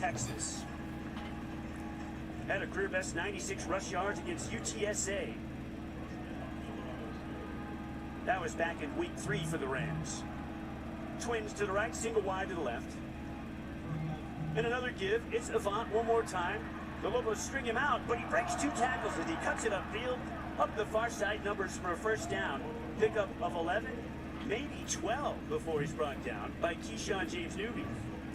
Texas. Had a career best 96 rush yards against UTSA. That was back in week 3 for the Rams. Twins to the right, single wide to the left. And another give. It's Avant one more time. The Lobos string him out, but he breaks 2 tackles as he cuts it upfield. Up the far side, numbers for a first down. Pickup of 11, maybe 12 before he's brought down by Keyshawn James Newby.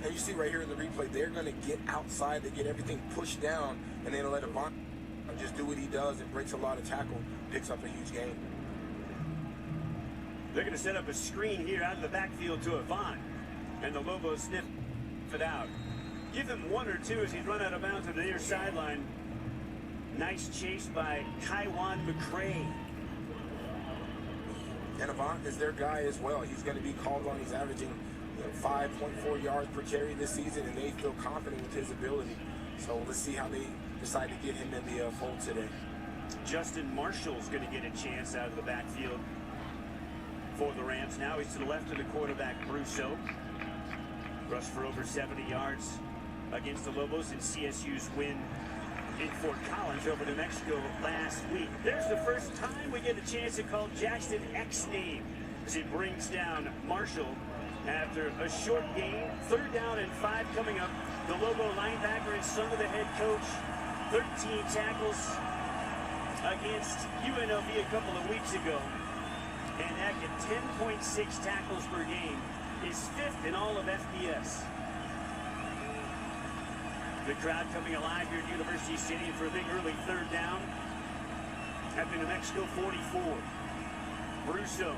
And you see right here in the replay, they're going to get outside, they get everything pushed down, and then let Avant just do what he does and breaks a lot of tackle, picks up a huge gain. They're going to set up a screen here out of the backfield to Avant, and the Lobos sniff it out. Give him 1 or 2 as he's run out of bounds on the near sideline. Nice chase by Kaiwan McCray. And Avant is their guy as well. He's going to be called on. He's averaging 5.4 yards per carry this season, and they feel confident with his ability. So let's see how they decide to get him in the fold today. Justin Marshall's going to get a chance out of the backfield for the Rams. Now he's to the left of the quarterback, Brusso. Rushed for over 70 yards against the Lobos in CSU's win in Fort Collins over New Mexico last week. There's the first time we get a chance to call Jackson X name as he brings down Marshall after a short game. 3rd down and 5 coming up. The Lobo linebacker and son of the head coach, 13 tackles against UNLV a couple of weeks ago. And heck, at 10.6 tackles per game is 5th in all of FBS. The crowd coming alive here at University Stadium for a big early 3rd down at the New Mexico 44. Brusso.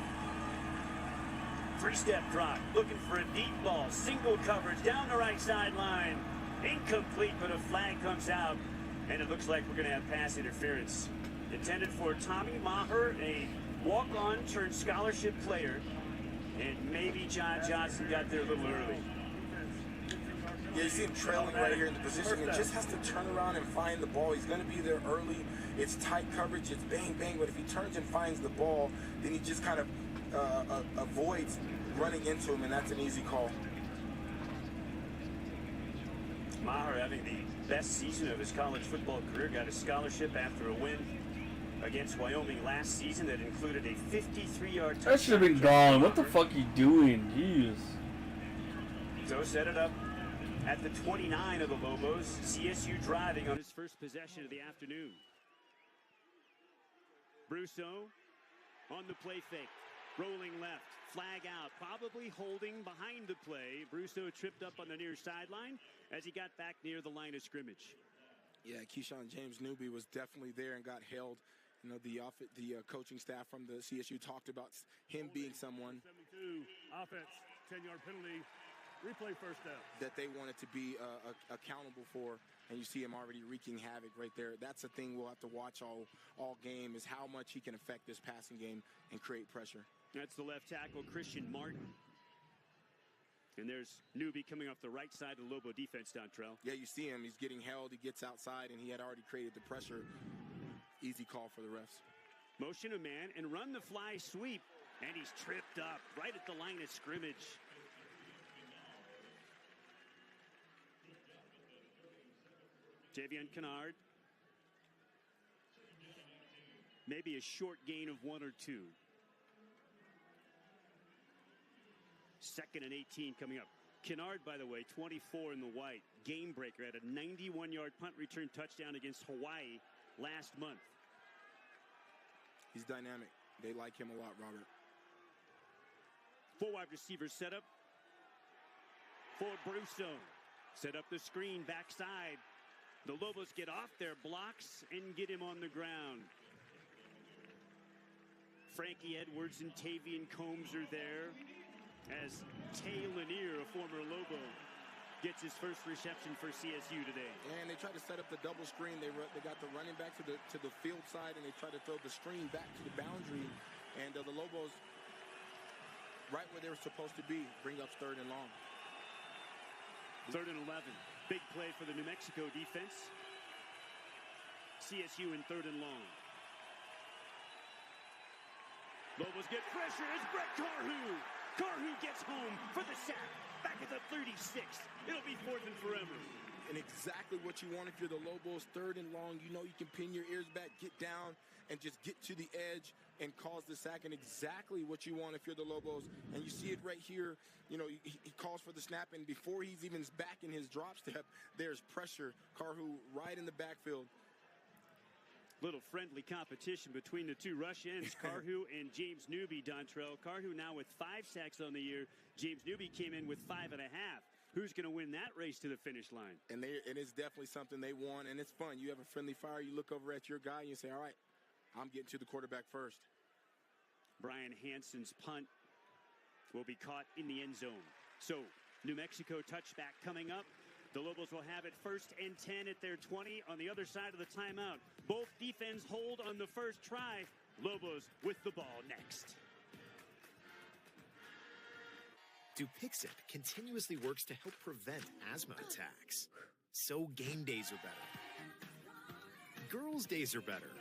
3-step drop, looking for a deep ball. Single coverage down the right sideline. Incomplete, but a flag comes out. And it looks like we're going to have pass interference. Intended for Tommy Maher, a walk-on turned scholarship player. And maybe John Johnson got there a little early. Yeah, you see him trailing right here in the position and just has to turn around and find the ball. He's going to be there early. It's tight coverage. It's bang, bang. But if he turns and finds the ball, then he just kind of avoids running into him, and that's an easy call. Maher having the best season of his college football career. Got a scholarship after a win against Wyoming last season that included a 53-yard touchdown. That should have been gone. What the fuck you doing? Jeez. So set it up at the 29 of the Lobos. CSU driving on his first possession of the afternoon. Brusso on the play fake. Rolling left. Flag out. Probably holding behind the play. Brusso tripped up on the near sideline as he got back near the line of scrimmage. Yeah, Keyshawn James Newby was definitely there and got held. You know, the coaching staff from the CSU talked about him being someone 72 offense, 10-yard penalty, replay first down. That they wanted to be accountable for, and you see him already wreaking havoc right there. That's the thing we'll have to watch all game, is how much he can affect this passing game and create pressure. That's the left tackle, Christian Martin. And there's Newby coming off the right side of the Lobo defense, Dontrell. Yeah, you see him. He's getting held. He gets outside, and he had already created the pressure. Easy call for the refs. Motion a man and run the fly sweep. And he's tripped up right at the line of scrimmage. Javion Kennard. Maybe a short gain of 1 or 2. 2nd and 18 coming up. Kennard, by the way, 24 in the white. Game breaker at a 91-yard punt return touchdown against Hawaii last month. He's dynamic. They like him a lot, Robert. 4 wide receivers set up for Brusso. Set up the screen backside. The Lobos get off their blocks and get him on the ground. Frankie Edwards and Tavian Combs are there as Tay Lanier, a former Lobo, gets his first reception for CSU today. And they try to set up the double screen. They got the running back to the field side, and they try to throw the screen back to the boundary. And the Lobos, right where they were supposed to be, bring up 3rd and long. 3rd and 11. Big play for the New Mexico defense. CSU in 3rd and long. Lobos get pressure. It's Brett Carhu. Carhu gets home for the sack. Back at the 36. It'll be 4th and forever. and exactly what you want if you're the Lobos. 3rd and long, you know you can pin your ears back, get down, and just get to the edge and cause the sack, and exactly what you want if you're the Lobos. And you see it right here. You know, he calls for the snap, and before he's even back in his drop step, there's pressure. Carhu right in the backfield. Little friendly competition between the two rush ends, Carhu and James Newby, Dontrell. Carhu now with 5 sacks on the year. James Newby came in with 5.5. Who's going to win that race to the finish line? And it is definitely something they want, and it's fun. You have a friendly fire. You look over at your guy, and you say, all right, I'm getting to the quarterback first. Brian Hansen's punt will be caught in the end zone. So, New Mexico touchback coming up. The Lobos will have it 1st and 10 at their 20 on the other side of the timeout. Both defense hold on the first try. Lobos with the ball next. Dupixent continuously works to help prevent asthma attacks. So game days are better. Girls' days are better.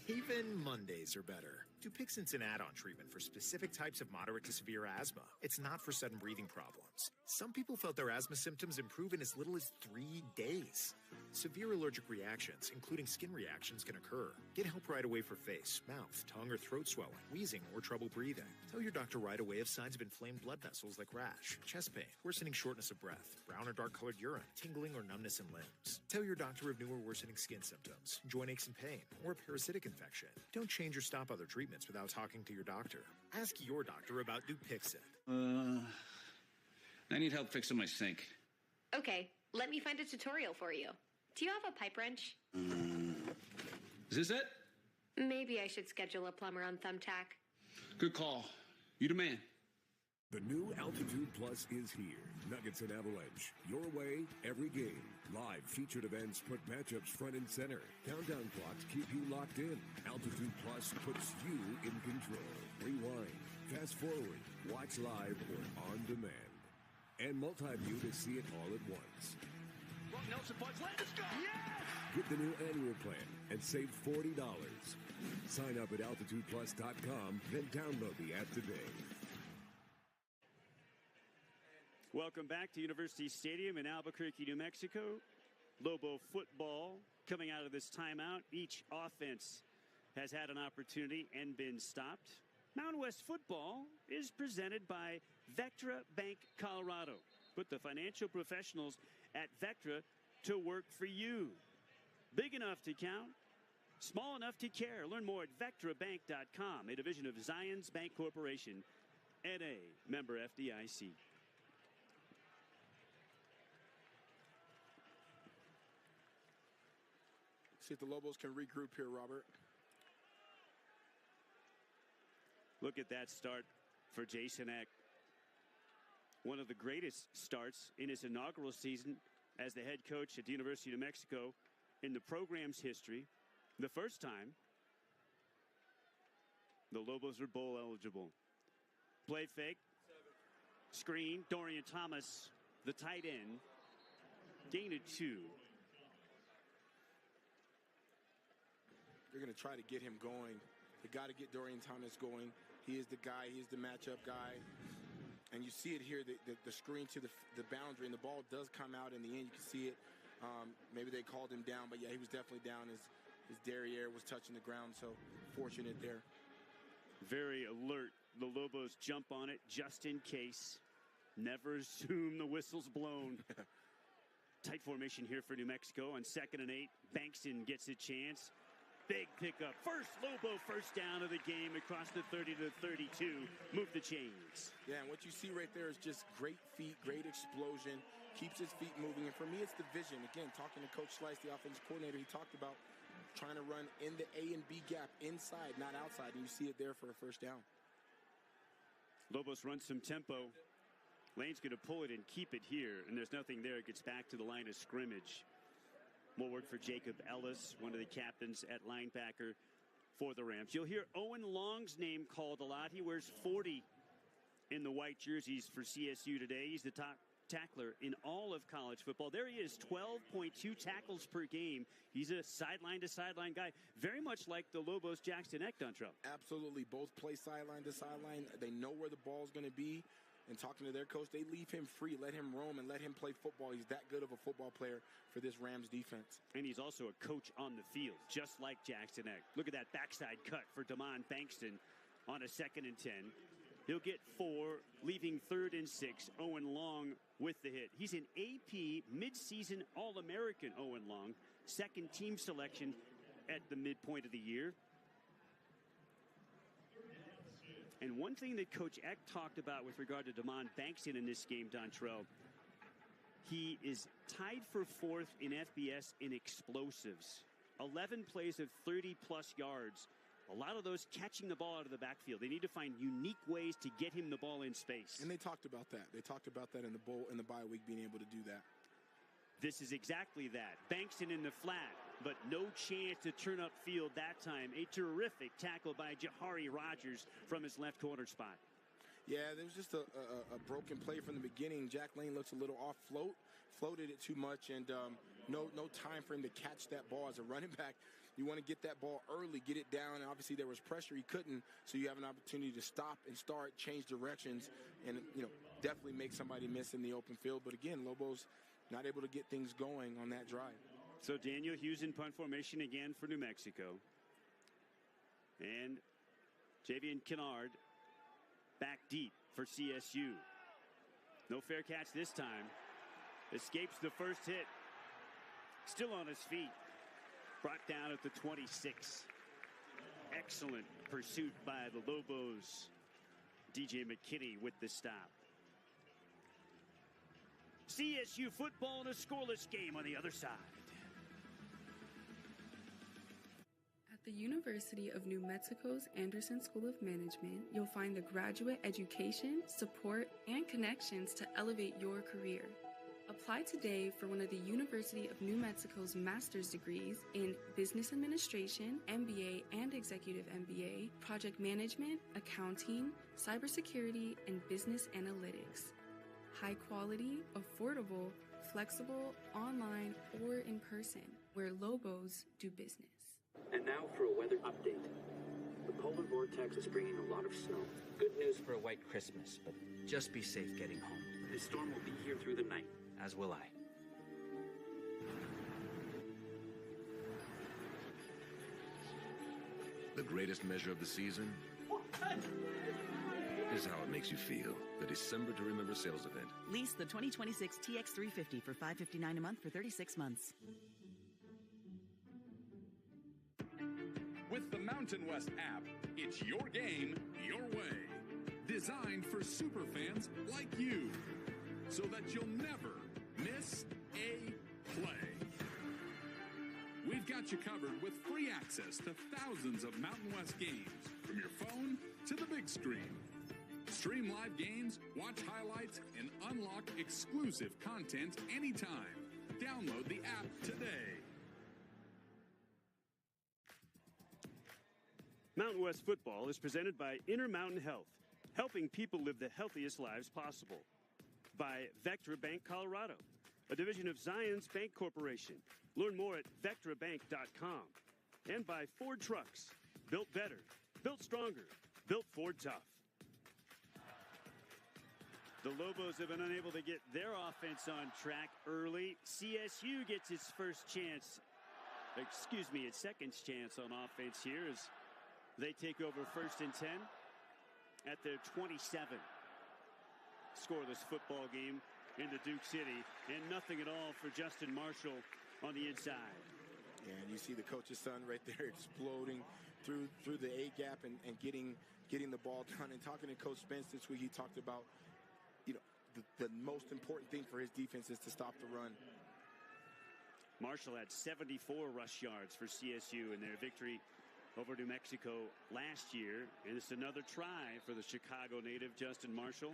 Even Mondays are better. Dupixent's an add-on treatment for specific types of moderate to severe asthma. It's not for sudden breathing problems. Some people felt their asthma symptoms improve in as little as 3 days. Severe allergic reactions, including skin reactions, can occur. Get help right away for face, mouth, tongue, or throat swelling, wheezing, or trouble breathing. Tell your doctor right away if signs of inflamed blood vessels like rash, chest pain, worsening shortness of breath, brown or dark-colored urine, tingling or numbness in limbs. Tell your doctor of new or worsening skin symptoms, joint aches and pain, or a parasitic infection. Don't change or stop other treatments without talking to your doctor. Ask your doctor about Dupixent. I need help fixing my sink. Okay, let me find a tutorial for you. Do you have a pipe wrench? Is this it? Maybe I should schedule a plumber on Thumbtack. Good call. You the man. The new Altitude Plus is here. Nuggets and Avalanche. Your way, every game. Live featured events put matchups front and center. Countdown clocks keep you locked in. Altitude Plus puts you in control. Rewind, fast forward, watch live or on demand. And multi-view to see it all at once. Nelson points, let's go! Yes! Get the new annual plan and save $40. Sign up at altitudeplus.com, then download the app today. Welcome back to University Stadium in Albuquerque, New Mexico. Lobo football coming out of this timeout. Each offense has had an opportunity and been stopped. Mountain West football is presented by Vectra Bank Colorado. Put the financial professionals at Vectra to work for you. Big enough to count, small enough to care. Learn more at vectrabank.com, a division of Zions Bank Corporation, N.A., member FDIC. See if the Lobos can regroup here, Robert. Look at that start for Jason Eck. One of the greatest starts in his inaugural season as the head coach at the University of New Mexico in the program's history. The first time the Lobos are bowl eligible. Play fake. Screen. Dorian Thomas, the tight end. Gain of 2. They're going to try to get him going. They got to get Dorian Thomas going. He is the guy. He is the matchup guy. And you see it here, the screen to the boundary, and the ball does come out in the end. You can see it. Maybe they called him down, but yeah, he was definitely down. His derriere was touching the ground, so fortunate there. Very alert. The Lobos jump on it just in case. Never assume the whistle's blown. Tight formation here for New Mexico on 2nd and 8. Bankston gets a chance. Big pickup. First Lobo first down of the game across the 30 to 32. Move the chains. Yeah, and what you see right there is just great feet, great explosion. Keeps his feet moving. And for me, it's the vision. Again, talking to Coach Slice, the offensive coordinator, he talked about trying to run in the A and B gap inside, not outside. And you see it there for a first down. Lobos run some tempo. Lane's going to pull it and keep it here. And there's nothing there. It gets back to the line of scrimmage. More work for Jacob Ellis, one of the captains at linebacker for the Rams. You'll hear Owen Long's name called a lot. He wears 40 in the white jerseys for CSU today. He's the top tackler in all of college football. There he is, 12.2 tackles per game. He's a sideline-to-sideline guy, very much like the Lobos' Jackson Eck, Dontrell. Absolutely. Both play sideline to sideline. They know where the ball's going to be. and talking to their coach, they leave him free, let him roam, and let him play football. He's that good of a football player for this Rams defense. And he's also a coach on the field, just like Jackson Eck. Look at that backside cut for Damon Bankston on a 2nd and 10. He'll get 4, leaving 3rd and 6. Owen Long with the hit. He's an AP midseason All-American, Owen Long. 2nd team selection at the midpoint of the year. And one thing that Coach Eck talked about with regard to Damon Bankston in this game, Dontrell, he is tied for 4th in FBS in explosives. 11 plays of 30-plus yards. A lot of those catching the ball out of the backfield. They need to find unique ways to get him the ball in space. And they talked about that. They talked about that in the bye week, being able to do that. This is exactly that. Bankston in the flat, but no chance to turn upfield that time. A terrific tackle by Jahari Rogers from his left corner spot. Yeah, there was just a broken play from the beginning. Jack Lane looks a little off floated it too much, and no time for him to catch that ball as a running back. You want to get that ball early, get it down, and obviously there was pressure. He couldn't, so you have an opportunity to stop and start, change directions, and definitely make somebody miss in the open field. But again, Lobos not able to get things going on that drive. So Daniel Hughes in punt formation again for New Mexico. And Javian Kennard back deep for CSU. No fair catch this time. Escapes the first hit. Still on his feet. Brought down at the 26. Excellent pursuit by the Lobos. DJ McKinney with the stop. CSU football in a scoreless game on the other side. At the University of New Mexico's Anderson School of Management, you'll find the graduate education, support, and connections to elevate your career. Apply today for one of the University of New Mexico's master's degrees in Business Administration, MBA and Executive MBA, Project Management, Accounting, Cybersecurity, and Business Analytics. High quality, affordable, flexible, online, or in person, where Lobos do business. And now for a weather update. The polar vortex is bringing a lot of snow. Good news for a white Christmas, but just be safe getting home. This storm will be here through the night, as will I. The greatest measure of the season is how it makes you feel. The December to Remember sales event. Lease the 2026 TX350 for $559 a month for 36 months. With the Mountain West app, it's your game, your way. Designed for superfans like you, so that you'll never miss a play. We've got you covered with free access to thousands of Mountain West games, from your phone to the big screen. Stream live games, watch highlights, and unlock exclusive content anytime. Download the app today. Mountain West Football is presented by Intermountain Health, helping people live the healthiest lives possible. By Vectra Bank Colorado, a division of Zions Bank Corporation. Learn more at vectrabank.com. And by Ford Trucks, built better, built stronger, built Ford tough. The Lobos have been unable to get their offense on track early. CSU gets its second chance on offense here as they take over 1st and 10 at their 27. Scoreless football game into Duke City, and nothing at all for Justin Marshall on the inside. Yeah, and you see the coach's son right there exploding through the A gap and getting the ball done. And talking to Coach Spence this week, he talked about, the most important thing for his defense is to stop the run. Marshall had 74 rush yards for CSU in their victory over New Mexico last year, and it's another try for the Chicago native Justin Marshall.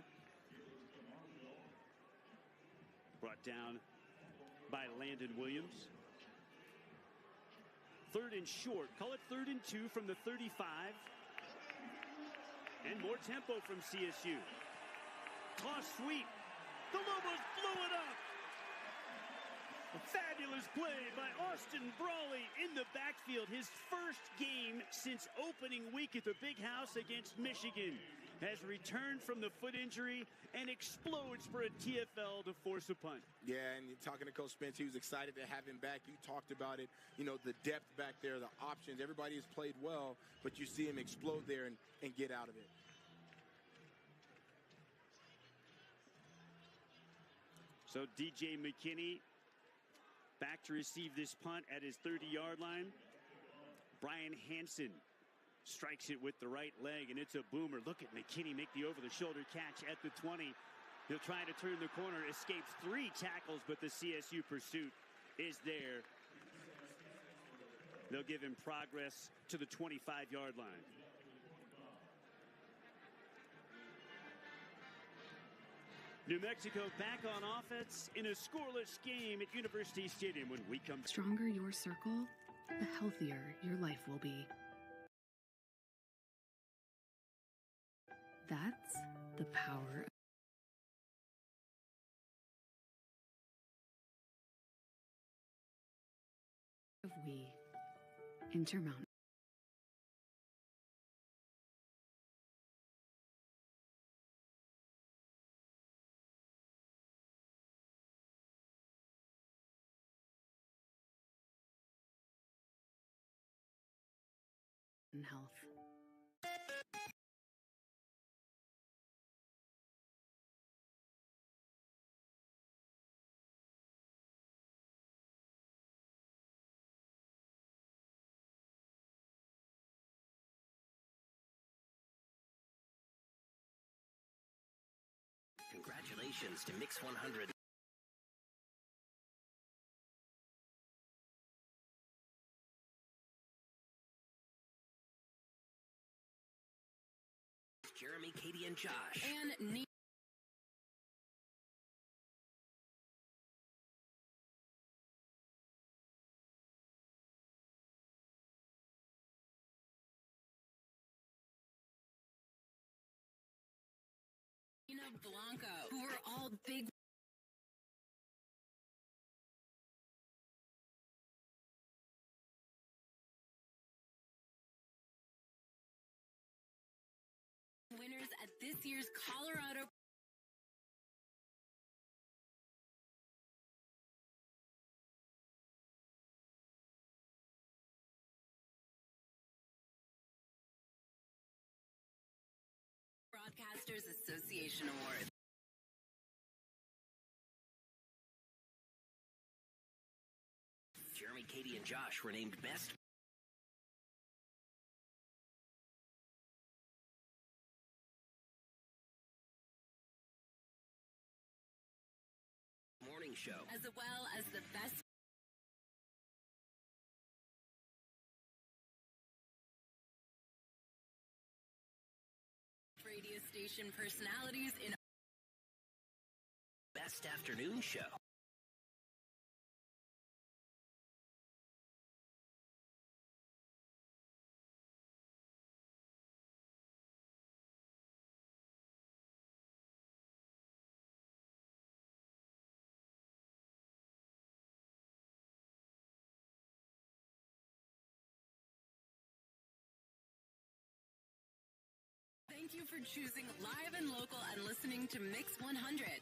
Brought down by Landon Williams. 3rd and short. Call it 3rd and 2 from the 35. And more tempo from CSU. Toss sweep. The Lobos blew it up. A fabulous play by Austin Brawley in the backfield. His first game since opening week at the Big House against Michigan. has returned from the foot injury and explodes for a TFL to force a punt. Yeah, and you're talking to Coach Spence, he was excited to have him back. You talked about it, you know, the depth back there, the options. Everybody has played well, but you see him explode there and get out of it. So DJ McKinney back to receive this punt at his 30-yard line. Brian Hansen strikes it with the right leg, and it's a boomer. Look at McKinney make the over-the-shoulder catch at the 20. He'll try to turn the corner, escapes 3 tackles, but the CSU pursuit is there. They'll give him progress to the 25-yard line. New Mexico back on offense in a scoreless game at University Stadium when we come. The stronger your circle, the healthier your life will be. That's the power of we. Intermountain Health. Congratulations to Mix 100. Jeremy, Katie, and Josh. And Blanco, who are all big winners at this year's Colorado Broadcasters Association Awards. Jeremy, Katie, and Josh were named Best Morning Show, as well as the best radio station personalities in Best Afternoon Show. Thank you for choosing live and local and listening to Mix 100,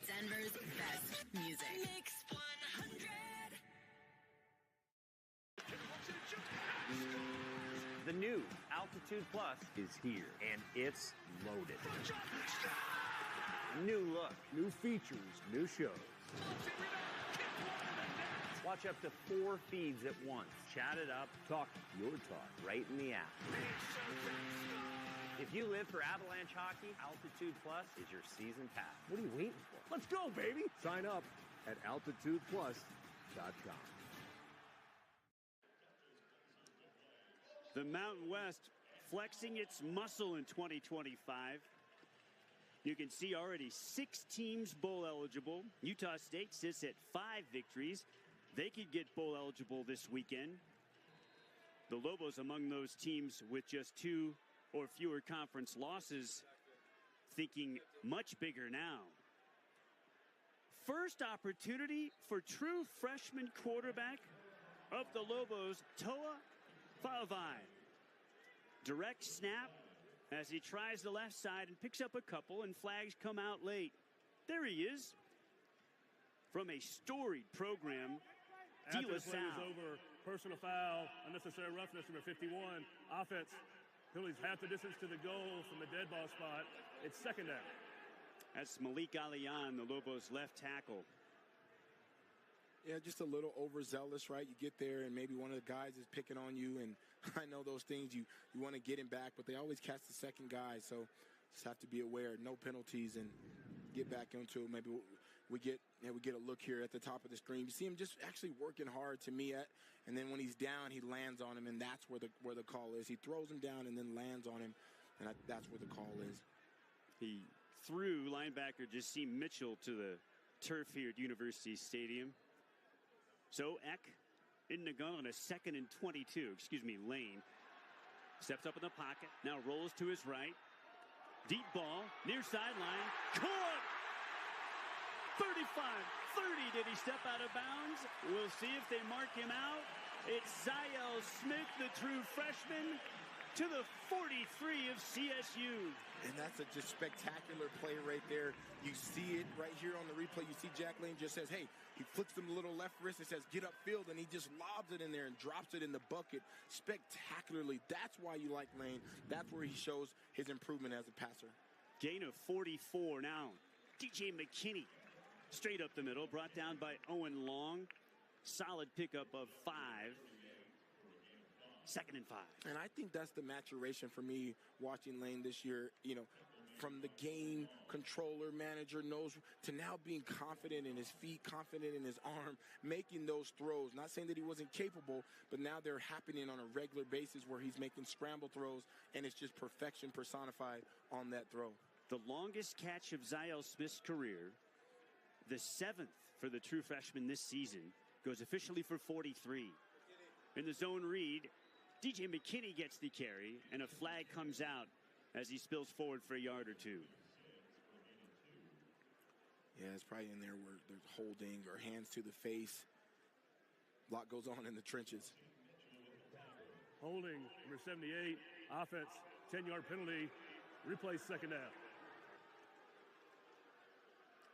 Denver's best music. Mix 100. The new Altitude Plus is here, and it's loaded. New look, new features, new shows. Watch up to 4 feeds at once. Chat it up, talk your talk right in the app. If you live for Avalanche hockey, Altitude Plus is your season pass. What are you waiting for? Let's go, baby! Sign up at altitudeplus.com. The Mountain West flexing its muscle in 2025. You can see already 6 teams bowl eligible. Utah State sits at 5 victories. They could get bowl eligible this weekend. The Lobos among those teams with just 2 or fewer conference losses, thinking much bigger now. First opportunity for true freshman quarterback of the Lobos, Toa Faavai. Direct snap, as he tries the left side and picks up a couple, and flags come out late. There he is. From a storied program, After De La the play was Salle. over, personal foul, unnecessary roughness, number 51. Offense, penalties half the distance to the goal from the dead ball spot. It's second down. That's Malik Alian, the Lobos left tackle. Yeah, just a little overzealous, right? You get there and maybe one of the guys is picking on you, and I know those things, you want to get him back, but they always catch the second guy, so just have to be aware, no penalties, and get back into it. Maybe we get a look here at the top of the screen. You see him just actually working hard to me, and then when he's down, he lands on him, and that's where the call is. He throws him down and then lands on him, and that's where the call is. He threw linebacker Jasim Mitchell to the turf here at University Stadium. So Eck in the gun on a 2nd and 22. Lane steps up in the pocket. Now rolls to his right. Deep ball, near sideline. Caught! 35-30. Did he step out of bounds? We'll see if they mark him out. It's Ziel Smith, the true freshman, to the 43 of CSU. And that's a just spectacular play right there. You see it right here on the replay. You see Jack Lane just says, hey, he flicks him a little left wrist and says, get upfield, and he just lobs it in there and drops it in the bucket spectacularly. That's why you like Lane. That's where he shows his improvement as a passer. Gain of 44 now. DJ McKinney straight up the middle, brought down by Owen Long. Solid pickup of 5. 2nd and 5. And I think that's the maturation for me watching Lane this year, from the game controller, manager, knows, to now being confident in his feet, confident in his arm, making those throws. Not saying that he wasn't capable, but now they're happening on a regular basis where he's making scramble throws, and it's just perfection personified on that throw. The longest catch of Ziel Smith's career, the 7th for the true freshman this season, goes officially for 43. In the zone read, DJ McKinney gets the carry, and a flag comes out as he spills forward for a yard or two. Yeah, it's probably in there where there's holding or hands to the face. A lot goes on in the trenches. Holding, number 78. Offense, 10-yard penalty. Replay second down.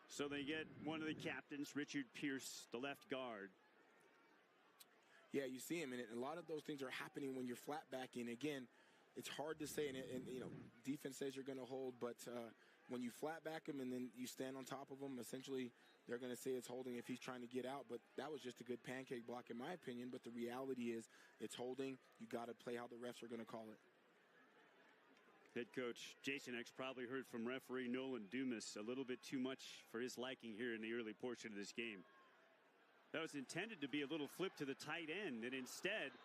So they get one of the captains, Richard Pierce, the left guard. Yeah, you see him, and a lot of those things are happening when you're flat backing. Again, it's hard to say, and defense says you're going to hold, but when you flat back him and then you stand on top of him, essentially they're going to say it's holding if he's trying to get out. But that was just a good pancake block in my opinion. But the reality is it's holding. You got to play how the refs are going to call it. Head coach Jason X probably heard from referee Nolan Dumas a little bit too much for his liking here in the early portion of this game. That was intended to be a little flip to the tight end, and instead,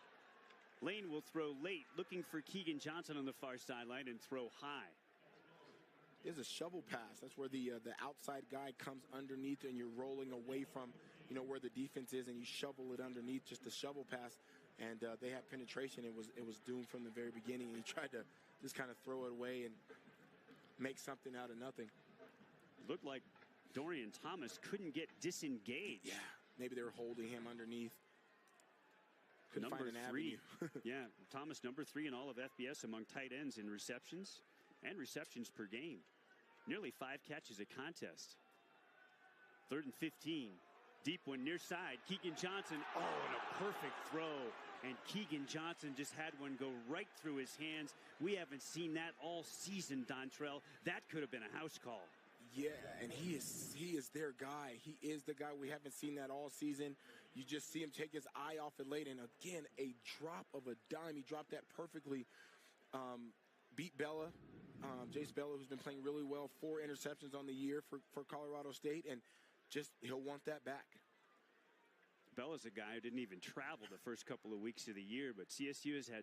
Lane will throw late, looking for Keegan Johnson on the far sideline, and throw high. There's a shovel pass. That's where the outside guy comes underneath, and you're rolling away from, where the defense is, and you shovel it underneath, just a shovel pass. And they had penetration. It was doomed from the very beginning. And he tried to just kind of throw it away and make something out of nothing. It looked like Dorian Thomas couldn't get disengaged. Yeah, maybe they were holding him underneath. Couldn't number find an 3. avenue. Yeah, Thomas number 3 in all of FBS among tight ends in receptions and receptions per game. Nearly 5 catches a contest. 3rd and 15. Deep one near side. Keegan Johnson. Oh, and a perfect throw. And Keegan Johnson just had one go right through his hands. We haven't seen that all season, Dontrell. That could have been a house call. Yeah, and he is their guy. He is the guy. We haven't seen that all season. You just see him take his eye off it late, and again, a drop of a dime. He dropped that perfectly. Beat Bella, Jace Bella, who's been playing really well. 4 interceptions on the year for Colorado State, and just he'll want that back. Bella's a guy who didn't even travel the first couple of weeks of the year, but CSU has had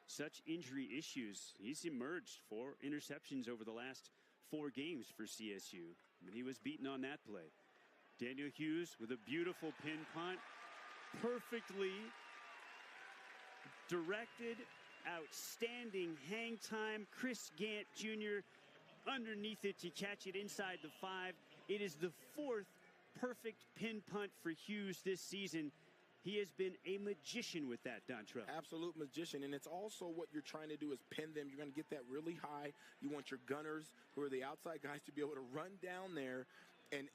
such injury issues. He's emerged 4 interceptions over the last 4 games for CSU, and he was beaten on that play. Daniel Hughes with a beautiful pin punt, perfectly directed, outstanding hang time. Chris Gant Jr. underneath it to catch it inside the 5. It is the 4th perfect pin punt for Hughes this season. He has been a magician with that, Dontrell. Absolute magician, and it's also what you're trying to do is pin them. You're going to get that really high. You want your gunners, who are the outside guys, to be able to run down there and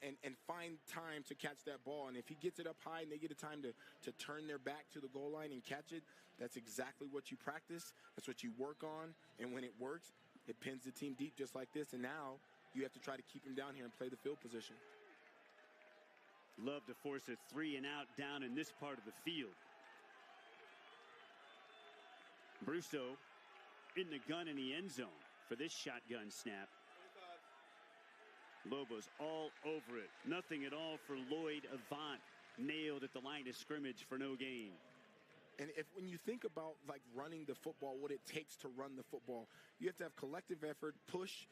find time to catch that ball. And if he gets it up high and they get a time to turn their back to the goal line and catch it, that's exactly what you practice. That's what you work on. And when it works, it pins the team deep just like this. And now you have to try to keep him down here and play the field position. Love to force a 3-and-out down in this part of the field. Brusso in the gun in the end zone for this shotgun snap. Lobos all over it. Nothing at all for Lloyd Avant. Nailed at the line of scrimmage for no gain. And when you think about like running the football, what it takes to run the football, you have to have collective effort, push,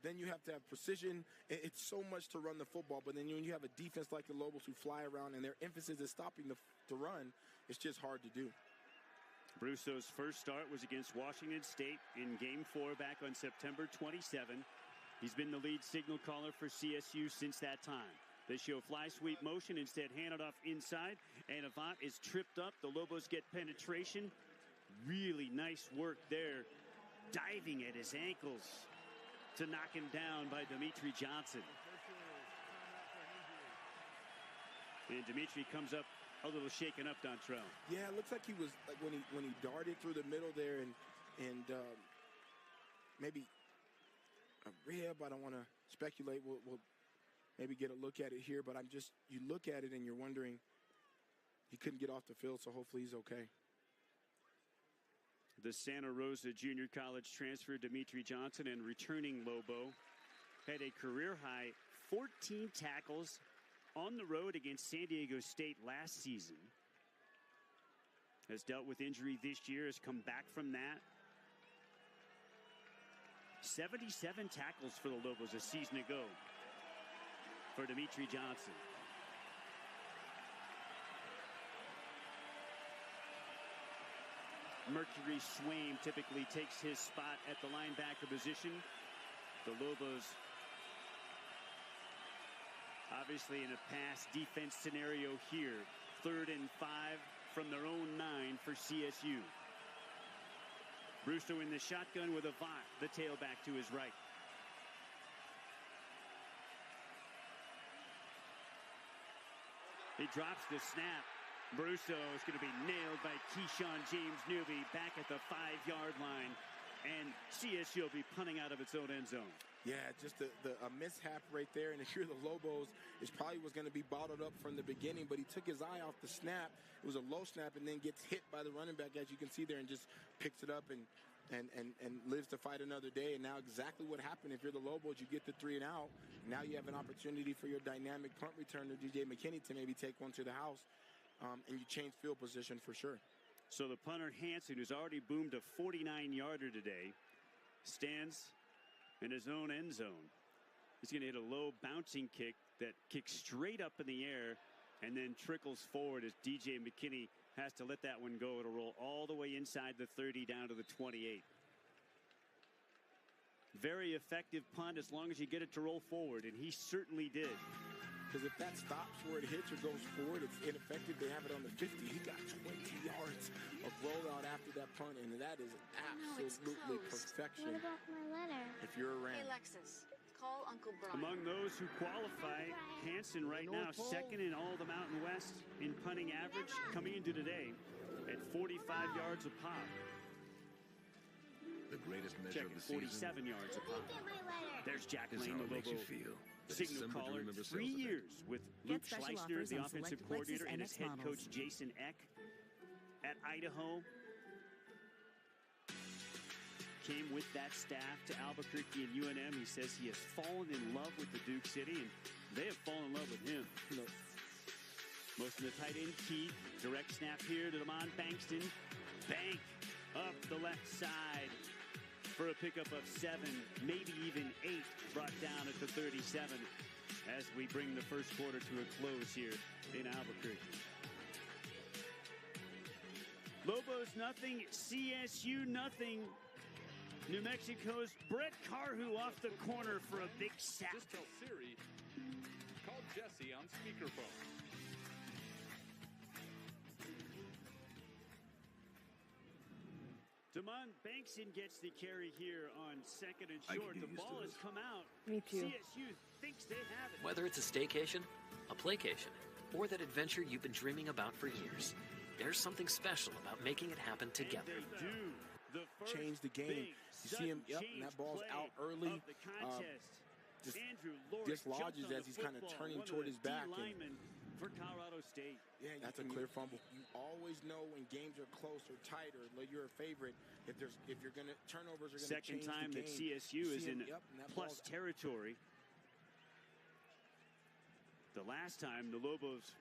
then you have to have precision. It's so much to run the football, but then when you have a defense like the Lobos who fly around and their emphasis is stopping the run, it's just hard to do. Brusso's first start was against Washington State in Game 4 back on September 27. He's been the lead signal caller for CSU since that time. They show fly sweep motion, instead handed off inside, and Avant is tripped up. The Lobos get penetration. Really nice work there, diving at his ankles to knock him down by Dimitri Johnson. And Dimitri comes up a little shaken up, Dontrell. Yeah, it looks like he was like when he darted through the middle there and maybe a rib. I don't want to speculate. We'll maybe get a look at it here, but you look at it and you're wondering, he couldn't get off the field, so hopefully he's okay. The Santa Rosa Junior College transfer Dimitri Johnson, and returning Lobo, had a career-high 14 tackles on the road against San Diego State last season. Has dealt with injury this year, has come back from that. 77 tackles for the Lobos a season ago for Dimitri Johnson. Mercury Swaim typically takes his spot at the linebacker position. The Lobos obviously in a pass defense scenario here. 3rd and 5 from their own 9 for CSU. Brusso in the shotgun with Avant, the tailback to his right. He drops the snap. Brusso is going to be nailed by Keyshawn James Newby back at the 5-yard line. And CSU will be punting out of its own end zone. Yeah, just a mishap right there. And if you're the Lobos, it probably was going to be bottled up from the beginning. But he took his eye off the snap. It was a low snap and then gets hit by the running back, as you can see there, and just picks it up and lives to fight another day. And now exactly what happened. If you're the Lobos, you get the 3-and-out. Now you have an opportunity for your dynamic punt returner, DJ McKinney, to maybe take one to the house. And you change field position for sure. So the punter Hansen, who's already boomed a 49-yarder today, stands in his own end zone. He's going to hit a low bouncing kick that kicks straight up in the air and then trickles forward as DJ McKinney has to let that one go. It'll roll all the way inside the 30 down to the 28. Very effective punt as long as you get it to roll forward, and he certainly did. Because if that stops where it hits or goes forward, it's ineffective. They have it on the 50. He got 20 yards of rollout after that punt, and that is absolutely perfection. What about my letter? If you're a Ram. Hey, Lexus, call Uncle Brian. Among those who qualify, Hansen right now second in all the Mountain West in punting average, coming into today at 45 yards a pop. The greatest measure of the 47 yards a pop. There's Jack Lane, the Lobo signal caller. 3 years with Luke Schleissner, the offensive coordinator, and his head coach Jason Eck at Idaho. Came with that staff to Albuquerque and UNM. He says he has fallen in love with the Duke City, and they have fallen in love with him. Most of the tight end, Keith. Direct snap here to Damon Bankston. Bank up the left side for a pickup of 7, maybe even 8, brought down at the 37 as we bring the first quarter to a close here in Albuquerque. Lobos nothing, CSU nothing. New Mexico's Brett Carhu off the corner for a big sack. Just tell Siri, call Jesse on speakerphone. Damon Bankson gets the carry here on second and short. The ball has come out. Me too. CSU thinks they have it. Whether it's a staycation, a playcation, or that adventure you've been dreaming about for years, there's something special about making it happen together. And they do. The first Change the game. big, You see him, yep, and that ball's play out early. of the contest. Just Andrew Lord dislodges jumped on as he's the kind of football, turning one toward of his the back. D linemen for Colorado State. Yeah, that's a clear fumble. You always know when games are close or tight or you're a favorite. If you're gonna turnovers are gonna Second change time the that game. CSU is in and that plus ball's territory. The last time the Lobos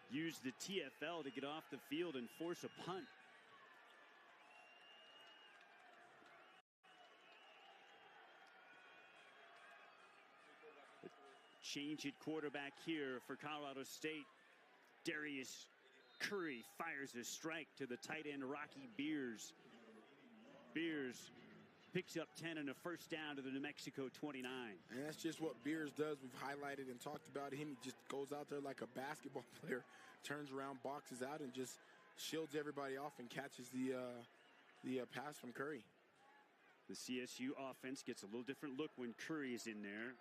used the TFL to get off the field and force a punt. Change at quarterback here for Colorado State. Darius Curry fires a strike to the tight end Rocky Beers. Beers picks up 10 and a first down to the New Mexico 29. And that's just what Beers does. We've highlighted and talked about him. He just goes out there like a basketball player, turns around, boxes out, and just shields everybody off and catches the pass from Curry. The CSU offense gets a little different look when Curry is in there.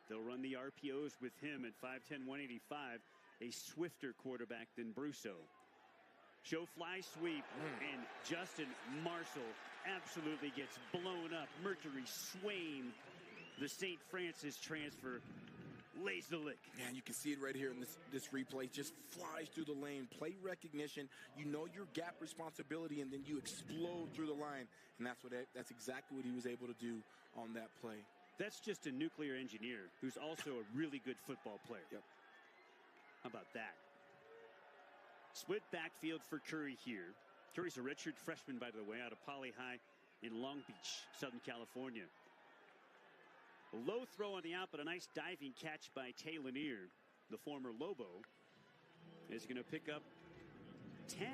They'll run the RPOs with him at 5'10", 185, a swifter quarterback than Brusso. Show fly sweep, and Justin Marshall absolutely gets blown up. Mercury Swain, the St. Francis transfer, lays the lick. Man, you can see it right here in this replay. Just flies through the lane. Play recognition. You know your gap responsibility, and then you explode through the line. And that's exactly what he was able to do on that play. That's just a nuclear engineer who's also a really good football player. Yep. How about that? Split backfield for Curry here. Curry's a redshirt freshman, by the way, out of Poly High in Long Beach, Southern California. A low throw on the out, but a nice diving catch by Tay Lanier. The former Lobo is going to pick up 10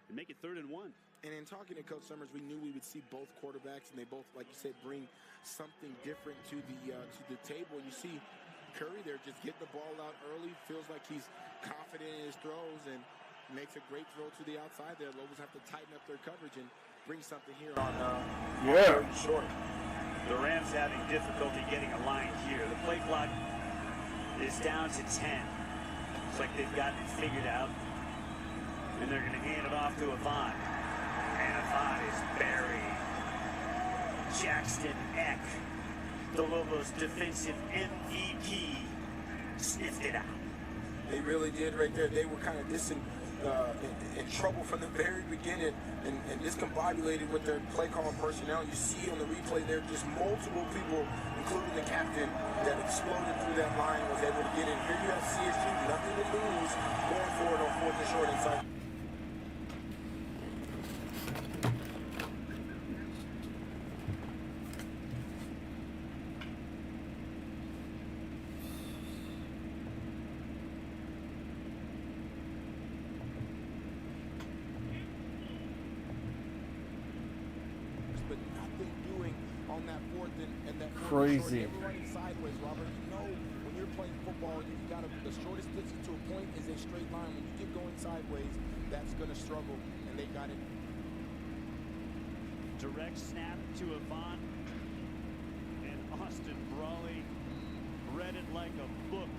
and make it 3rd and 1. And in talking to Coach Summers, we knew we would see both quarterbacks, and they both, like you said, bring something different to the table. You see Curry there just getting the ball out early, feels like he's confident in his throws, and makes a great throw to the outside there. Lobos have to tighten up their coverage and bring something here on short. The Rams having difficulty getting a line here. The play clock is down to 10. Looks like they've gotten it figured out. And they're going to hand it off to Avant. And Avant is buried. Jackson Eck, the Lobos defensive MVP, sniffed it out. They really did right there. They were kind of in trouble from the very beginning and discombobulated with their play calling personnel. You see on the replay there just multiple people, including the captain, that exploded through that line, was able to get in. Here you have CSU, nothing to lose, going forward on 4th and short inside. Crazy. Running sideways, Robert. You know when you're playing football, the shortest distance to a point is a straight line. When you get going sideways, that's going to struggle, and they got it. Direct snap to Avant, and Austin Brawley read it like a book.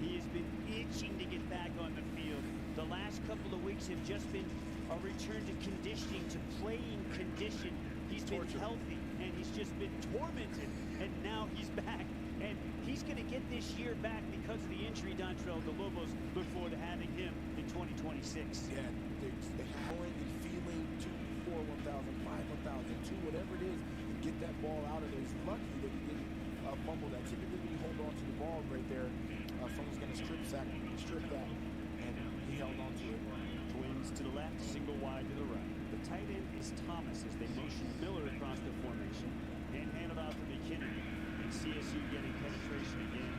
He has been itching to get back on the field. The last couple of weeks have just been a return to conditioning, to playing condition. He's been healthy, and he's just been tormented, and now he's back. And he's going to get this year back because of the injury, Dontrell. The Lobos look forward to having him in 2026. Yeah, they're going and feeling 2, 4, 1,000, 5, 1,000, 2, whatever it is, and get that ball out of there. He's lucky that he didn't fumble that. Typically, when you hold on to the ball right there, someone's going to strip that, and he held on to it. Twins to the left, single wide to the right. The tight end is Thomas as they motion Miller across the formation and hand it off to McKinnon. And CSU getting penetration again.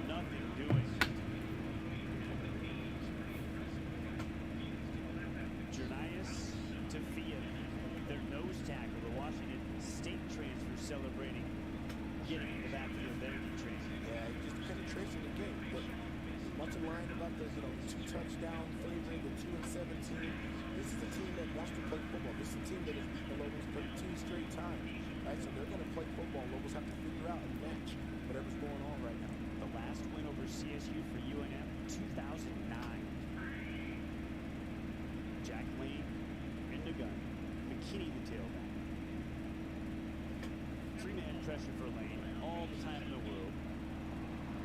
Nothing doing. Janias Tafia, their nose tackle, the Washington State transfer, celebrating getting in the backfield there in transit. Yeah, just penetration again. But much in line about the 2-touchdown favorite, the 2-17. This is a team that wants to play football. This is a team that has beaten the Lobos 13 straight times, right? So they're going to play football. Lobos have to figure out and match whatever's going on right now. The last win over CSU for UNM, 2009. Jack Lane in the gun. McKinney the tailback. Three-man pressure for Lane all the time in the world.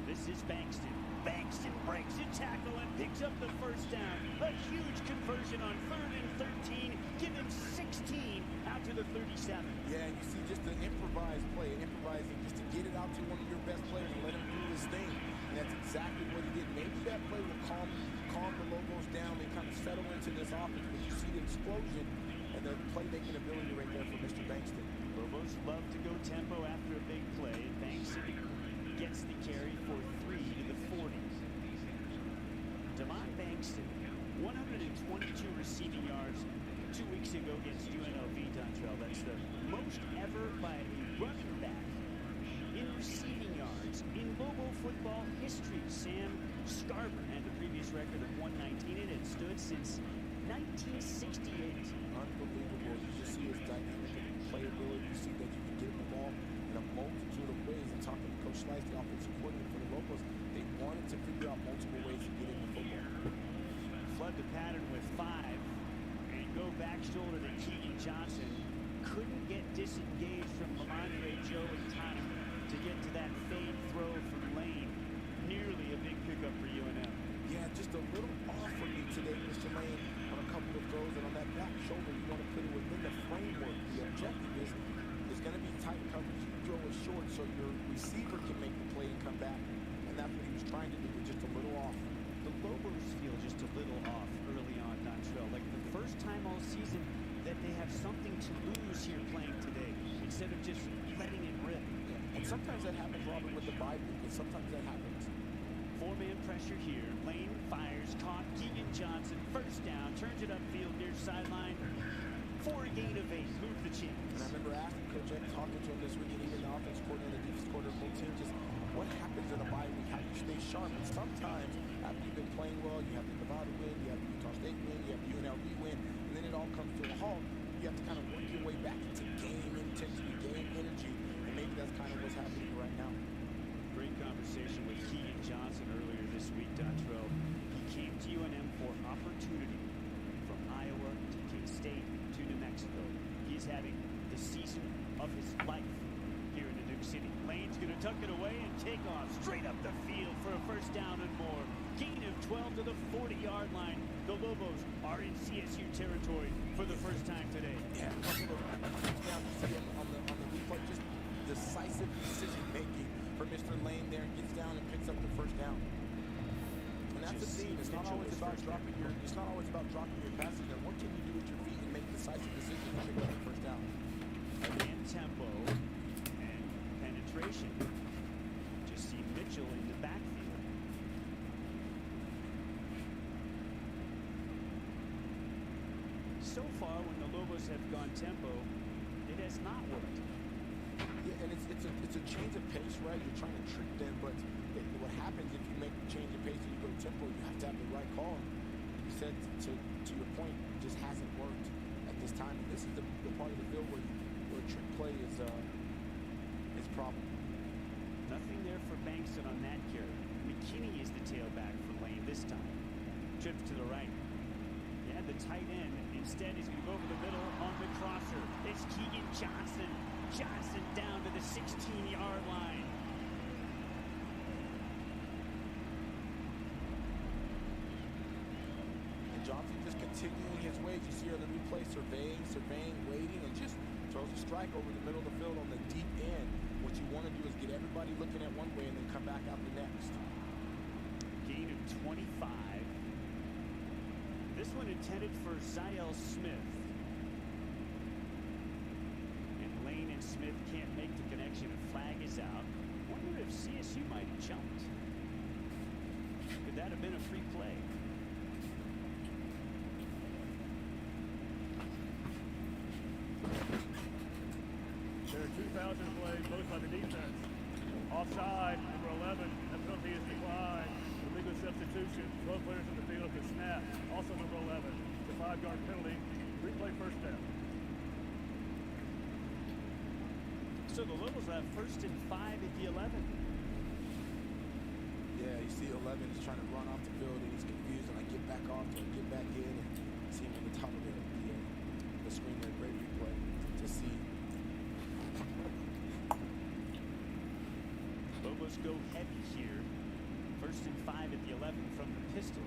This is Bankston. Bankston breaks a tackle and picks up the first down. A huge conversion on 3rd and 13. Give him 16 out to the 37. Yeah, and you see just an improvised play, improvising just to get it out to one of your best players and let him do his thing. And that's exactly what he did. Maybe that play will calm the Lobos down. They kind of settle into this offense, but you see the explosion and the playmaking ability right there for Mr. Bankston. Lobos love to go tempo after a big play. Bankston gets the carry for 3 to the 40. Devon Bankston, 122 receiving yards 2 weeks ago against UNLV, Dontrell. That's the most ever by a running back in receiving yards in Lobo football history. Sam Scarver had the previous record of 119, and it stood since 1968. Unbelievable. You just see his dynamic and playability. You see that you can get him the ball in a multitude of ways. And talking to Coach Slice, the offensive coordinator for the Lobos, they wanted to figure out multiple ways to get him the football. Flood the pattern with 5 and go back shoulder to Keegan Johnson. Couldn't get disengaged from Lamondre Joe in time to get to that fade throw from Lane. Nearly a big pickup for UNM. Yeah, just a little off for me today, Mr. Lane, on a couple of throws. And on that back shoulder, you want to put it within the framework. The objective is going to be tight coverage. You throw it short so your receiver can make the play and come back. And that's what he was trying to do, just a little off. The Lobos feel just a little off early on, Dontrell. Like the first time all season that they have something to lose here playing today instead of just letting it rip. And sometimes that happens, Robert, with the bye week, and sometimes that happens. 4-man pressure here. Lane fires, caught. Keegan Johnson, first down, turns it upfield near sideline. For a gain of 8, move the chains. And I remember asking Coach Ed, talking to him this week, and even the offense coordinator, the defense coordinator, the whole team, just what happens in a bye week? How do you stay sharp? And sometimes, after you've been playing well, you have the Nevada win, you have the Utah State win, you have the UNLV win, and then it all comes to a halt. You have to kind of work your way back into game intensity, game energy, and maybe that's kind of what's happening right now. Great conversation with Keegan Johnson earlier this week, Dontrell. He came to UNM for opportunity from Iowa to K-State to New Mexico. He's having the season of his life here in the Duke City. Lane's going to tuck it away and take off straight up the field for a first down and more. Gain of 12 to the 40-yard line. The Lobos are in CSU territory for the first time today. Yeah, a couple of touchdowns you see on the replay, just decisive decision-making for Mr. Lane there, gets down and picks up the first down. And that's the thing. It's not always about dropping your passing. And what can you do with your feet and make decisive decisions to pick up the first down? And tempo and penetration. Just see Mitchell in the backfield. So far, when the Lobos have gone tempo, it has not worked. Yeah, and it's a change of pace, right? You're trying to trick them, but what happens if you make a change of pace and you go tempo, you have to have the right call. You said, to your point, it just hasn't worked at this time. And this is the part of the field where trick play is problem. Nothing there for Bankston on that carry. McKinney is the tailback for Lane this time. Trips to the right. Yeah, the tight end. Instead, he's going to go over the middle on the crosser. It's Keegan Johnson. Johnson down to the 16-yard line. And Johnson just continuing his ways. You see on the replay, surveying, waiting, and just throws a strike over the middle of the field on the deep end. What you want to do is get everybody looking at one way and then come back out the next. Gain of 25. This one intended for Ziel Smith. And Lane and Smith can't make the connection. A flag is out. Wonder if CSU might have jumped. Could that have been a free play? There are 2,000 plays, both by the defense. Offside, number 11. That penalty is declined. The legal substitution. substitution. 12 players in the field to snap. Also number 11. The 5-yard penalty. Replay first down. So the Lobos have 1st and 5 at the 11. Yeah, you see 11 is trying to run off the field and he's confused, and I get back off to get back in and see him on the top of the screen there. Great replay to see. Lobos go heavy here. 1st and 5 at the 11 from the pistol.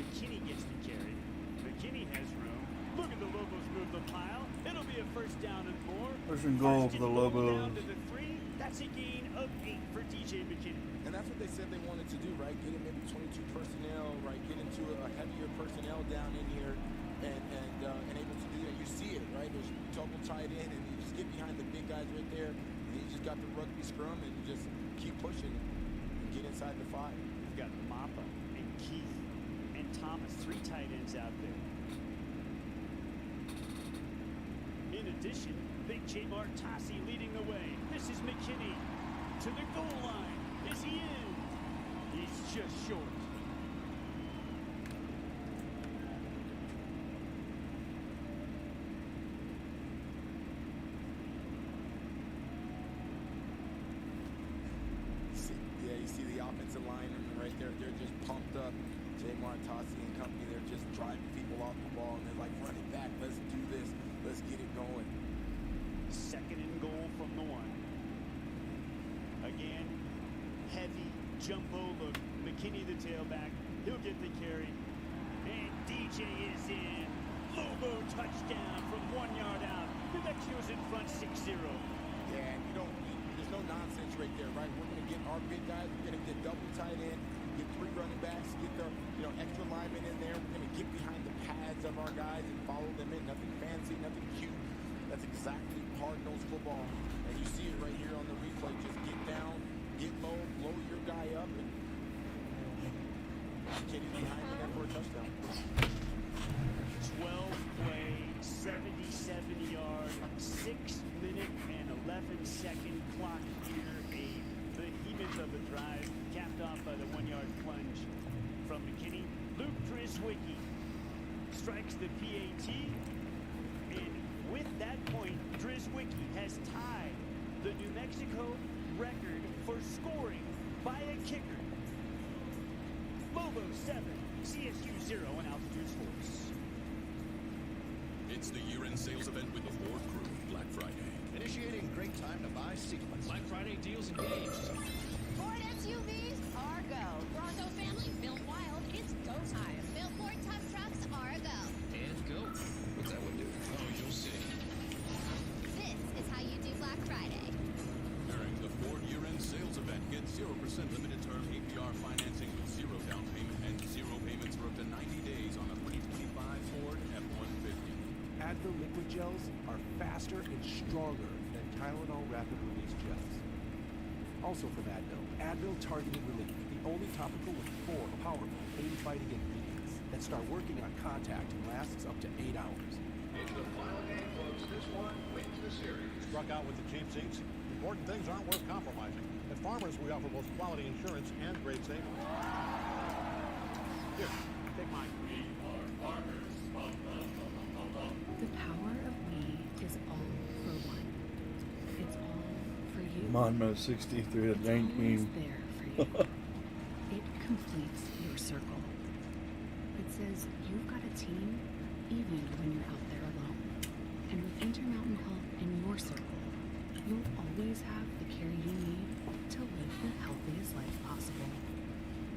McKinney gets the carry. McKinney has room. Look at the Lobos move the pile. It'll be a 1st down and more. First and goal for the Lobos. Down to the 3. That's a gain of 8 for DJ McKinney. And that's what they said they wanted to do, right? Get in maybe 22 personnel, right? Get into a heavier personnel down in here and able to do that. You see it, right? There's double tight end, and you just get behind the big guys right there. And you just got the rugby scrum, and you just keep pushing and get inside the 5. We've got Mappa and Keith and Thomas, 3 tight ends out there. In addition, Big J. Martassi leading the way. This is McKinney to the goal line. Is he in? He's just short. You see the offensive line right there. They're just pumped up. J. Martassi and company, they're just driving people off the ball, and they're like, run it back. Let's do this. Let's get it going. 2nd and goal from the 1. Again, heavy jumbo look. McKinney the tailback. He'll get the carry. And DJ is in. Lobo touchdown from 1 yard out. New Mexico's in front 6-0. Yeah, and there's no nonsense right there, right? We're going to get our big guys. We're going to get double tight end, get 3 running backs, get the extra linemen in there. We're going to get behind the pads of our guys and follow them in. Nothing fancy, nothing cute. That's exactly hard-nosed football. And you see it right here on the replay. Just get down, get low, blow your guy up, and get it behind the net for a touchdown. 12-play, 77-yard, 6-minute and 11-second clock here. A behemoth of a drive, capped off by the 1-yard plunge from McKinney. Luke Driswicki strikes the PAT, and with that point, Driswicki has tied the New Mexico record for scoring by a kicker. Lobos 7, CSU 0 on Altitude Sports. It's the year-end sales event with the Ford Crew, Black Friday. Initiating great time to buy sequence. Black Friday deals engaged. Ford SUVs are a go. Bronco family built wild. It's go time. Built Ford tough trucks are a go. And go. What's that one do? Oh, you'll see. This is how you do Black Friday. During the Ford year-end sales event, get 0% limited term APR financing with 0 down payment and 0 payments for up to 90 days on a 2025 Ford F-150. Advil liquid gels are faster and stronger than Tylenol rapid release gels. Also from Advil targeted relief, the only topical with 4 powerful pain-fighting ingredients that start working on contact and lasts up to 8 hours. It's the final game, folks. This one wins the series. Struck out with the cheap seats. Important things aren't worth compromising. At Farmers, we offer both quality insurance and great savings. Here, take mine. We are Farmers. The power of we is all for one. It's all for you. Monmouth 63 to 19. Always there for you. It completes your circle. It says you've got a team even when you're out there alone. And with Intermountain Health in your circle, you'll always have the care you need to live the healthiest life possible.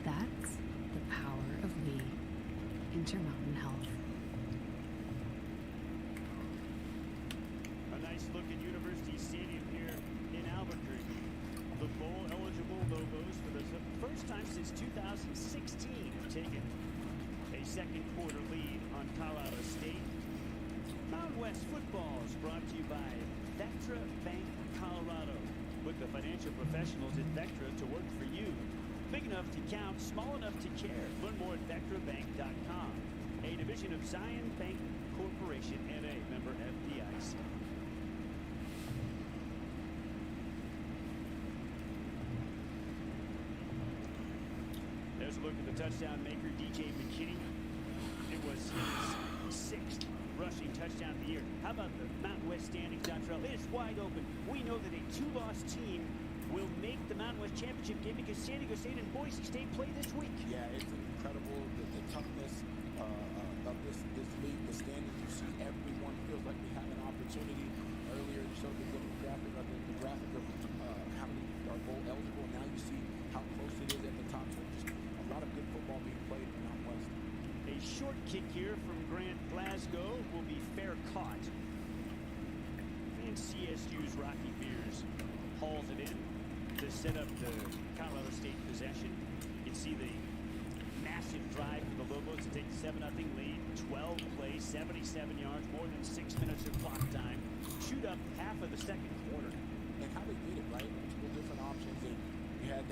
That's the power of we. Intermountain Health. A nice look at University Stadium here in Albuquerque. The bowl-eligible Lobos for the first time since 2016 have taken a second quarter lead on Colorado State. Mountain West football is brought to you by Vectra Bank Colorado. With the financial professionals at Vectra to work for you. Big enough to count, small enough to care. Learn more at VectraBank.com. A division of Zion Bank Corporation, N.A., member FDIC. There's a look at the touchdown maker, DJ McKinney. It was his 6th rushing touchdown of the year. How about the Mountain West standings, Dontrell? It is wide open. We know that a 2-loss team will make the Mountain West Championship game because San Diego State and Boise State play this week. Yeah, it's incredible, the toughness of this league, the standings. You see everyone feels like we have an opportunity. Earlier, you showed the graphic of how many are bowl eligible. Now you see how close it is at the top. So just a lot of good football being played in the Mountain West. A short kick here from Grant Glasgow will be fair caught. And CSU's Rocky Beers hauls it in to set up the Colorado State possession. You can see the massive drive for the Lobos to take the 7-0 lead. 12 plays, 77 yards, more than 6 minutes of clock time. Shoot up half of the second quarter. And how they did it, right? Multiple different options. You had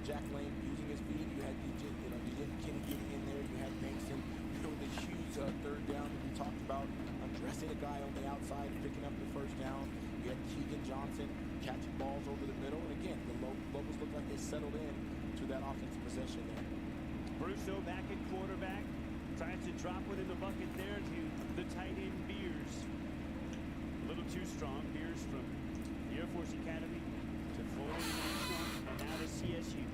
Jack Lane using his feet. You had DJ McKinney getting in there. You had Mason with a huge third down that we talked about, undressing a guy on the outside, picking up the first down. You had Keegan Johnson catching balls over the middle. And again, the Lobos look like they settled in to that offensive possession there. Brusso back at quarterback. Tries to drop within the bucket there to the tight end Beers. A little too strong. Beers from the Air Force Academy to Florida and now to CSU.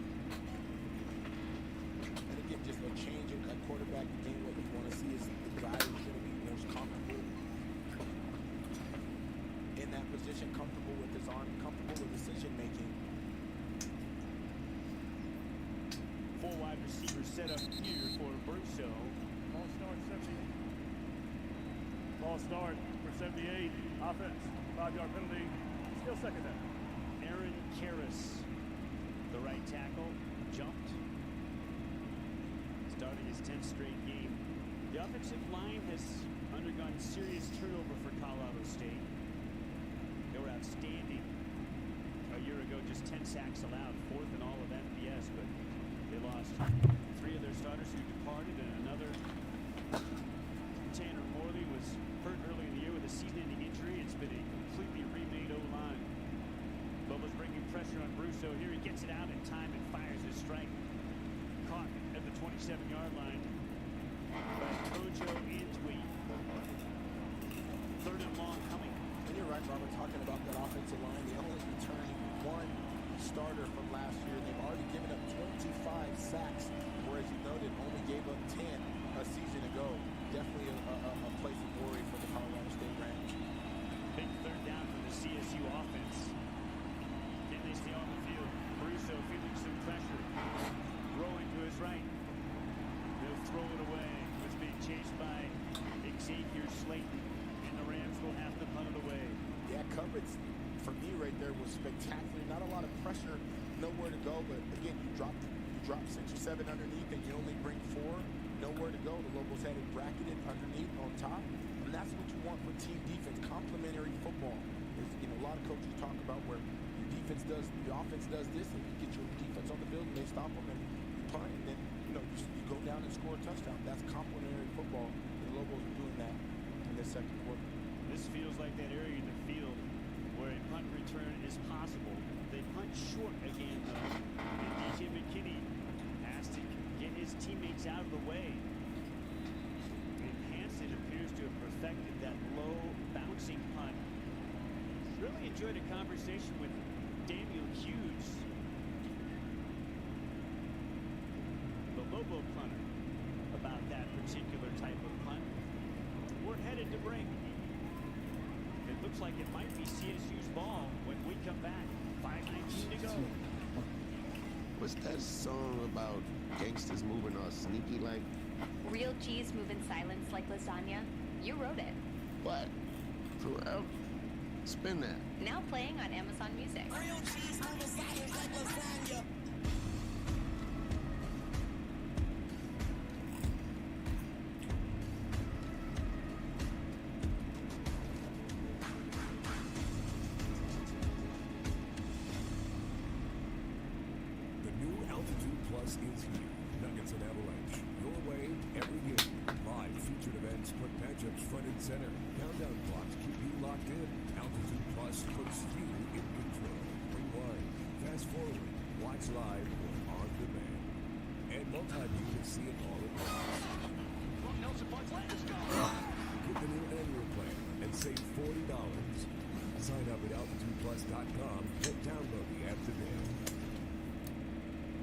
And again, just a change at quarterback. Again, what you want to see is the guy who's going to be most comfortable in that position, comfortable with his arm, comfortable with decision making. 4 wide receivers set up here for Brusso. Ball start 78. Ball start for 78. Offense, 5-yard penalty. Still second down. Aaron Karras, the right tackle, jumped. Starting his 10th straight game. The offensive line has undergone serious turnover for Colorado State. They were outstanding a year ago, just 10 sacks allowed, 4th in all of FBS, but they lost 3 of their starters who departed, and another, Tanner Morley, was hurt early in the year with a season-ending injury. It's been a completely remade O-line. Lobos bringing pressure on Brusso here. He gets it out in time and fires his strike. Caught at the 27-yard line by Kojo Antwi. 3rd and long coming. And you're right, Robert, talking about that offensive line. They only returned 1 starter from last year. They've already given up 25 sacks, whereas you noted only gave up 10 a season ago. Definitely a place of worry for the Colorado State Rams. Big 3rd down for the CSU offense. Can they stay on the field? Brusso feeling some pressure. Throwing to his right. He'll throw it away. It's being chased by Xavier Slayton. And the Rams will have to punt it away. Yeah, coverage for me right there was spectacular. Not a lot of pressure, nowhere to go. But again, you drop 6 or 7 underneath, and you only bring 4. Nowhere to go. The Lobos had it bracketed underneath, on top. And that's what you want for team defense. Complementary football. A lot of coaches talk about where your offense does this, and you get your defense on the field, and they stop them, and you punt, and then you go down and score a touchdown. That's complementary football. The Lobos are doing that in this second quarter. This feels like that area in the field where a punt return is possible. They punt short again, though. And DJ McKinney has to get his teammates out of the way. And Hansen appears to have perfected that low bouncing punt. Really enjoyed a conversation with Daniel Hughes, the Lobo punter, about that particular type of punt. We're headed to break. It looks like it might be CSU's ball when we come back. 5:19 to go. What's that song about gangsters moving all sneaky like? Real G's move in silence like lasagna. You wrote it. What? For real? Spin that. Now playing on Amazon Music. Real G's move in silence like lasagna. Plus is here. Nuggets and Avalanche. Your way, every game. Live featured events put matchups front and center. Countdown clocks keep you locked in. Altitude Plus puts you in control. Rewind, fast forward, watch live or on demand. multi-view to see it all at once. Get the new annual plan and save $40. Sign up at altitudeplus.com and download the app today.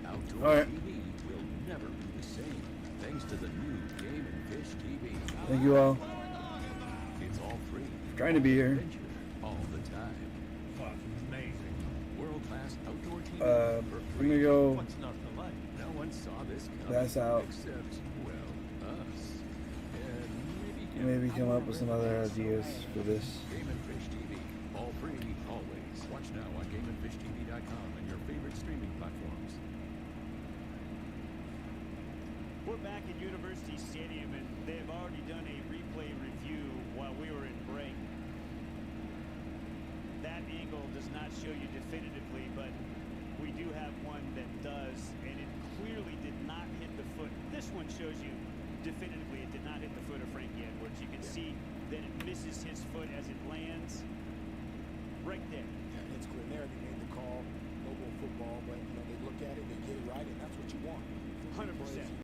Outdoor All right. TV will never be the same thanks to the new Game and Fish TV. Thank you all. It's all free. Trying to be here. Adventure all the time. Fucking amazing. World-class outdoor TV I'm for gonna free. go. What's not to like? No one saw this coming. That's out. Except, well, us. And Maybe come up with some other ideas for this. Game and Fish TV. All free, always. Watch now on GameandFishTV.com and your favorite streaming platforms. We're back at University Stadium, and they've already done a replay review while we were in break. That angle does not show you definitively, but we do have one that does, and it clearly did not hit the foot. This one shows you definitively it did not hit the foot of Frankie Edwards. You can see that it misses his foot as it lands right there. Yeah, it's clear. They already made the call. Lobo football, but they look at it, they get it right, and that's what you want. 100%.